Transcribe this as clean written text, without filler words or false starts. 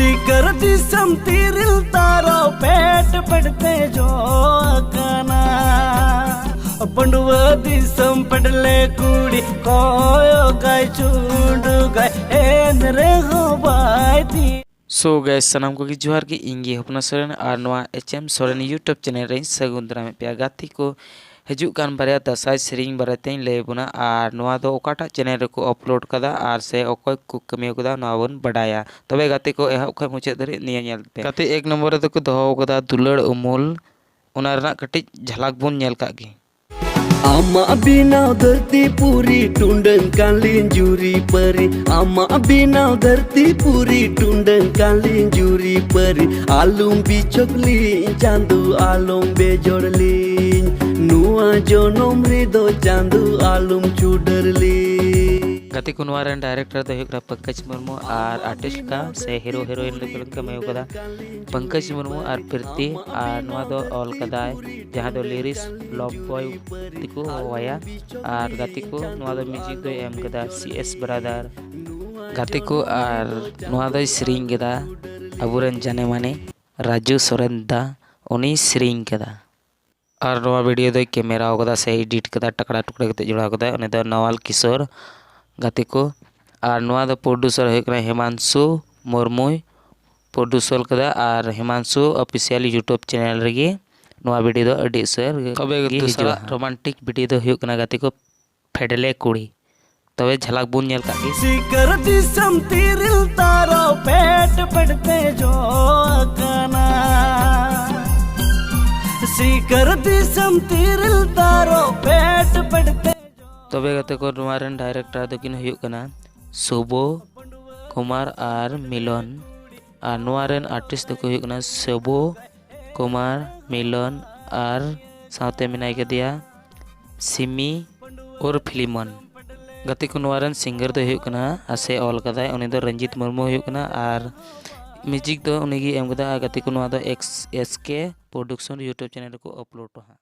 सीकर दिसम तिरिल तारो पेट पड़ते जो काना पंडुआ दिसम पड़ले कुड़ी कोयो गाय चुंडू गाय एन रे हो बायती। सो गैस सनाम को जोहार की इंगी हपना सोरेन और नवा एचएम सोरेन यूट्यूब चैनल रे सगुन दाराम पे गाती को हजूक कान बारे दासाई सेरिंग बारे लय बुना और नवा दो ओकाटा चैनल रे को अपलोड कदा और से अकय को कमियो कदा नवा बन बडाया तबे गाती को एहब खय मुचाद धरि निया नेल पे गाती एक नंबर रे को दोहो कदा दुलड़ उमुल ओना रना कटिज झलक बुन नेल कागी। आमा बिनाव धरती पूरी टुंडंग कालीन जूरी परी आमा बिनाव धरती पूरी टुंडंग कालीन जूरी परी आलूम बिचोकली चांदू आलूम बेजोड़ली नुआ जोनोम रिदो चांदू आलूम चुडरली। गाती को नवा रन डायरेक्टर दो हुकरा पंकज मुर्मू और आर्टिस्ट का से हीरो हीरोइन लेवल का मैं कदा पंकज मुर्मू और प्रीति और नवा दो ऑल कदा जहां दो लिरिक्स लव बॉय तिको वाया और गाती को नवा दो म्यूजिक दो एम कदा सीएस ब्रदर गाती को और नवा दो सेरिंग कदा अबुरन जाने माने राजू सोरेन दा उनी सेरिंग कदा और नवा वीडियो दो कैमरा कदा से एडिट कदा टकड़ा टुकड़ा कते जोड़ा कदा उनी दो नवाल किशोर गाती को और नवा दो प्रोड्यूसर होकना हिमांशु मुर्मू प्रोड्यूसर कदा और हिमांशु ऑफिशियल यूट्यूब चैनल रे नवा वीडियो दो अडी सर तबे दूसरा रोमांटिक वीडियो दो होकना गाती को फेडले कुड़ी तबे झलक बुन नेल कागी। सीकर दिसम तिरिल तारो पेट पड़ते जो काना सीकर दिसम तिरिल तारो पेट पड़ते तबे गाते को नवारन डायरेक्टर दो किन हुयुक कना शुभो कुमार और मिलन और नवारन आर्टिस्ट दो को हुयुक कना शुभो कुमार मिलन और साथे मिनाय कदिया सिमी और फिलिमन गाते को नवारन सिंगर दो हुयुक कना आसे ऑल कदाय उनी दो रंजीत मुर्मू हुयुक कना और म्यूजिक दो उनी गी एम कदा गाते को नवा दो एक्सके प्रोडक्शन यूट्यूब चैनल को अपलोड हा।